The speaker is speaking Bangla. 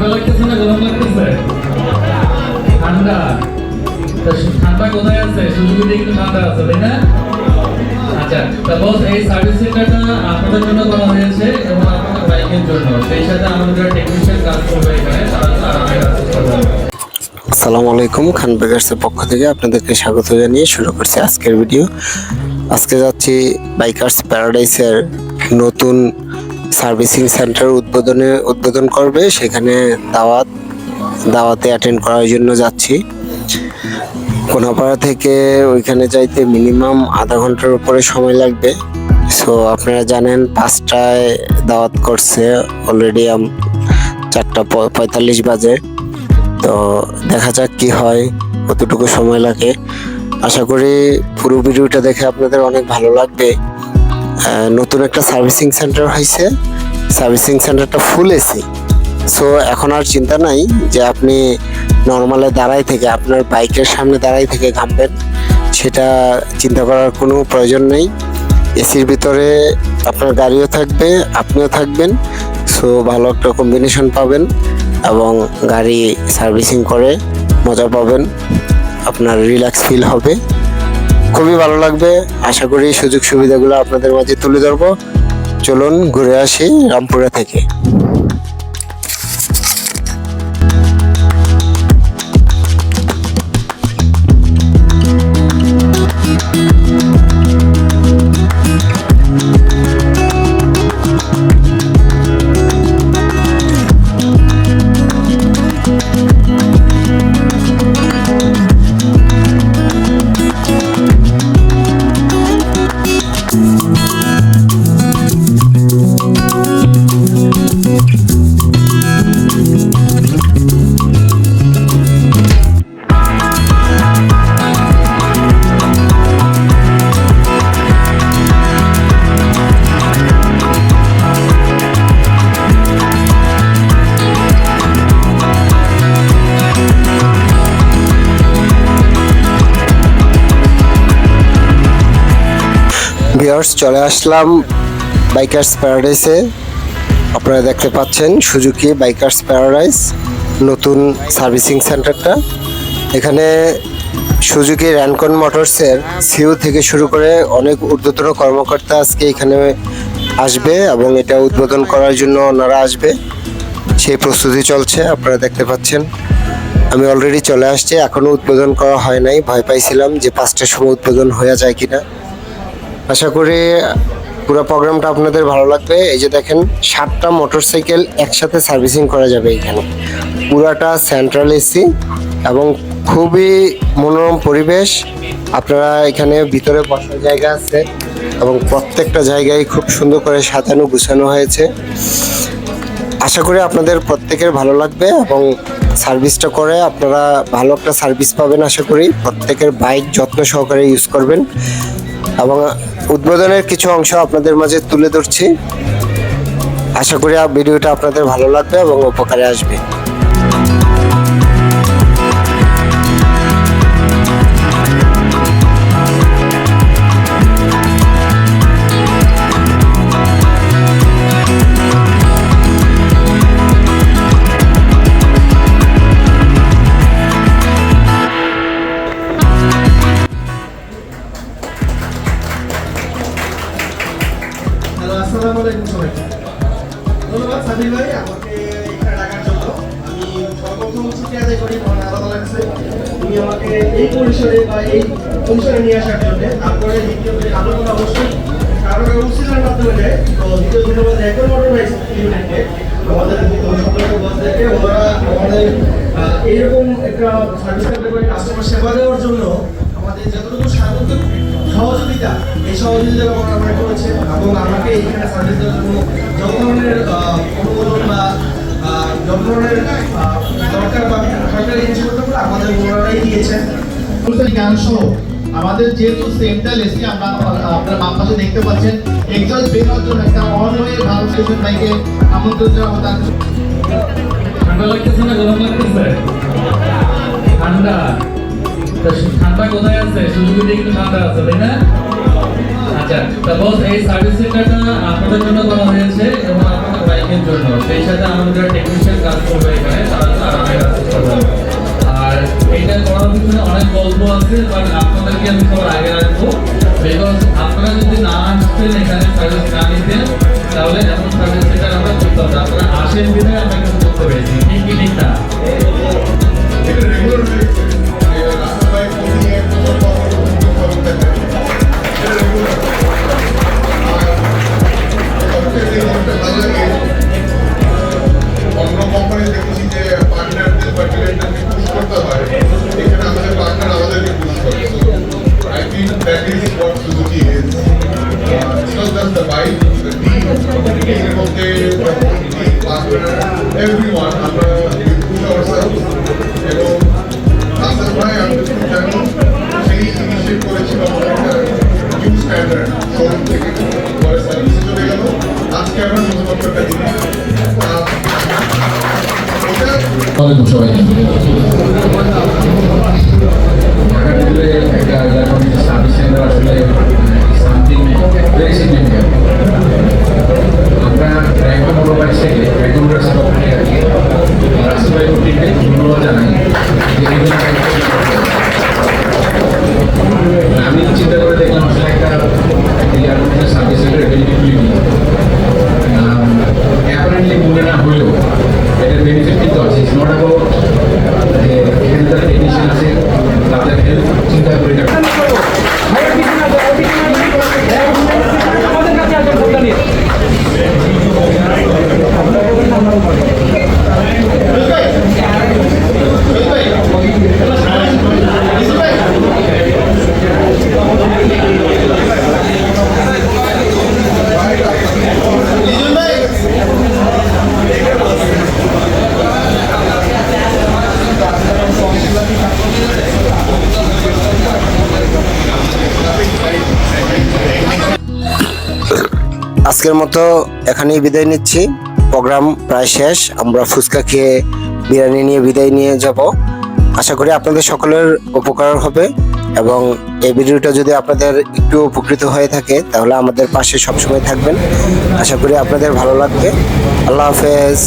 ঠান্ডা লাগতেছে না গরম লাগতেছে? ঠান্ডা। ঠান্ডা কোথায় আছে? সুজুকিতে কিন্তু ঠান্ডা আছে, তাই না? আচ্ছা, তা বস এই সার্ভিস সেন্টারটা আপনাদের জন্য করা হয়েছে এবং আপনাদের বাইকের জন্য। সেই সাথে আমাদের টেকনিশিয়ান কাজ করবে এখানে, তারা আরামে কাজ করবে। আসসালামু আলাইকুম, খান বেকার্সের পক্ষ থেকে আপনাদেরকে স্বাগত জানিয়ে শুরু করছি আজকের ভিডিও। আজকে যাচ্ছি বাইকার্স প্যারাডাইসের নতুন সার্ভিসিং সেন্টার উদ্বোধন করবে, সেখানে দাওয়াতে অ্যাটেন্ড করার জন্য যাচ্ছি। কোনাপাড়া থেকে ওইখানে যাইতে মিনিমাম আধা ঘন্টার উপরে সময় লাগবে। সো আপনারা জানেন 5টায় দাওয়াত করছে, অলরেডি 4:45 বাজে। তো দেখা যাক কি হয়, কতটুকু সময় লাগে। আশা করি পুরো ভিডিওটা দেখে আপনাদের অনেক ভালো লাগবে। নতুন একটা সার্ভিসিং সেন্টার হয়েছে, সার্ভিসিং সেন্টারটা ফুল এসি। সো এখন আর চিন্তা নাই যে আপনি নর্মালে দাঁড়াই থেকে আপনার বাইকের সামনে দাঁড়াই থেকে ঘামবেন, সেটা চিন্তা করার কোনো প্রয়োজন নেই। এসির ভিতরে আপনার গাড়িও থাকবে, আপনিও থাকবেন। সো ভালো একটা কম্বিনেশন পাবেন এবং গাড়ি সার্ভিসিং করে মজা পাবেন, আপনার রিল্যাক্স ফিল হবে, খুবই ভালো লাগবে। আশা করি সুযোগ সুবিধাগুলো আপনাদের মাঝে তুলে ধরবো। চলুন ঘুরে আসি রামপুরা থেকে। ভিউয়ার্স, চলে আসলাম বাইকার্স প্যারাডাইসে। আপনারা দেখতে পাচ্ছেন সুজুকি বাইকার্স প্যারাডাইস নতুন সার্ভিসিং সেন্টারটা। এখানে সুজুকি র্যানকন মোটরসের সিইও থেকে শুরু করে অনেক ঊর্ধ্বতন কর্মকর্তা আজকে এখানে আসবে এবং এটা উদ্বোধন করার জন্য ওনারা আসবে, সেই প্রস্তুতি চলছে। আপনারা দেখতে পাচ্ছেন আমি অলরেডি চলে আসছি, এখনও উদ্বোধন করা হয় নাই। ভয় পাইছিলাম যে 5টার সময় উদ্বোধন হয়ে যায় কিনা। আশা করি পুরো প্রোগ্রামটা আপনাদের ভালো লাগবে। এই যে দেখেন 7টা মোটরসাইকেল একসাথে সার্ভিসিং করা যাবে এখানে, পুরাটা সেন্ট্রাল এসি এবং খুবই মনোরম পরিবেশ। আপনারা এখানে ভিতরে বসার জায়গা আছে এবং প্রত্যেকটা জায়গায় খুব সুন্দর করে সাজানো গুছানো হয়েছে। আশা করি আপনাদের প্রত্যেকের ভালো লাগবে এবং সার্ভিসটা করে আপনারা ভালো একটা সার্ভিস পাবেন। আশা করি প্রত্যেকের বাইক যত্ন সহকারে ইউজ করবেন এবং উদ্বোধনের কিছু অংশ আপনাদের মাঝে তুলে ধরছি। আশা করি ভিডিওটা আপনাদের ভালো লাগবে এবং উপকারে আসবে। আসসালামু আলাইকুম সবাইকে। ধন্যবাদ সাদিক ভাই আমাকে এখানে ডাকার জন্য। আমি সর্বপ্রথম ছুটি আদায় করি মহান আল্লাহ লাগছে তুমি আমাকে এই পরিসরে বা এই পরিসরে নিয়ে আসার জন্য। তারপরে দ্বিতীয় আলোচনা অবশ্যই কারণ অনুষ্ঠানের মাধ্যমে যায়। তো দ্বিতীয় ধন্যবাদ র্যানকন মোটরস ইউনিটকে, আমাদের সতর্ক বসদেরকে। ওনারা আমাদের এইরকম একটা সার্ভিস সেন্টার করে কাস্টমার সেবা দেওয়ার জন্য আমাদের যতটুকু সার্বজনীন সহযোগিতা, এই সহযোগিতা আমরা করেছে এবং আমাকে এইখানে সার্ভিস দেওয়ার জন্য যত ধরনের অনুমোদন বা যত ধরনের দরকার বা সরকারি জিনিসপত্রগুলো আমাদের ওনারাই দিয়েছেন। জ্ঞান সহ আমাদের যেহেতু সেন্ট্রাল এসি, আপনারা বাম পাশে দেখতে পাচ্ছেন এক্সস্ট বের হওয়ার জন্য একটা অনওয়ে ভালভ স্টেশন বাইকে আমন্ত্রণ জানাবো। ঠান্ডা লাগতেছে না গরম লাগতেছে? ঠান্ডা। ঠান্ডা কোথায় আছে? সুজুকিতে কিন্তু ঠান্ডা আছে, তাই না? আচ্ছা, তা বস এই সার্ভিস সেন্টারটা আপনাদের জন্য করা হয়েছে এবং আপনাদের বাইকের জন্য। সেই সাথে আমাদের টেকনিশিয়ান কাজ করবে এখানে, তারা আরামে কাজ করতে পারবে। আর এটা করার পিছনে অনেক গল্প আছে, বাট আপনাদেরকে আমি সবার আগে রাখবো, বিকজ আপনারা যদি না আসতেন এখানে সার্ভিস না নিতেন তাহলে এমন সার্ভিস সেন্টার আমরা করতাম না। আপনারা আসেন বিধায় আমরা কিছু করতে পেরেছি, ঠিক কি ঠিক না? এটা রেগুলার রাস্তায় কোচিং এর অন্য কোম্পানি দেখেছি যে পার্টনারদের বা ডিরেক্টরকে পুশ করতে হয়, এখানে আমাদের পার্টনার আমাদেরকে পুশ করে। I think that is what Suzuki is. It's not just the bike, the team, এর মধ্যে পার্টনার এভরিওয়ান, আমরা পুশ আওয়ারসেলভস। এবং হাসান ভাই আমি জানি সেই ইনিশিয়েট করেছিল একটা নিউ স্ট্যান্ডার্ড শোরুম থেকে পরে সার্ভিসে চলে গেল। আজকে আমরা নতুনত্ব একটা দিন ওয়ালাইকুম সবাইকে। ঢাকা ভিতরে একটা এরকম সার্ভিস সেন্টার আসলে সামথিং ভেরি সিগনিফিক্যান্ট। আমরা র্যাঙ্কন মোবাইল থেকে র্যাঙ্কন রাস্তা ওখানে রাখি, রাস্তায় প্রত্যেককে ধন্যবাদ জানাই যে আমি চিন্তা করে দেখলাম আসলে একটা এয়ারপোর্টের সার্ভিস সেন্টারের বেনিফিটগুলি অ্যাপারেন্টলি মনে না হলেও এটার বেনিফিট কিন্তু আছে। ইটস নট অ্যাবাউট যে এখানে যারা টেকনিশিয়ান আছে তাদের হেল্প চিন্তা করে আজকের মতো এখানেই বিদায় নিচ্ছি। প্রোগ্রাম প্রায় শেষ, আমরা ফুচকা খেয়ে বিরিয়ানি নিয়ে বিদায় নিয়ে যাব। আশা করি আপনাদের সকলের উপকার হবে এবং এই ভিডিওটা যদি আপনাদের একটু উপকৃত হয়ে থাকে তাহলে আমাদের পাশে সবসময় থাকবেন। আশা করি আপনাদের ভালো লাগবে। আল্লাহ হাফেজ।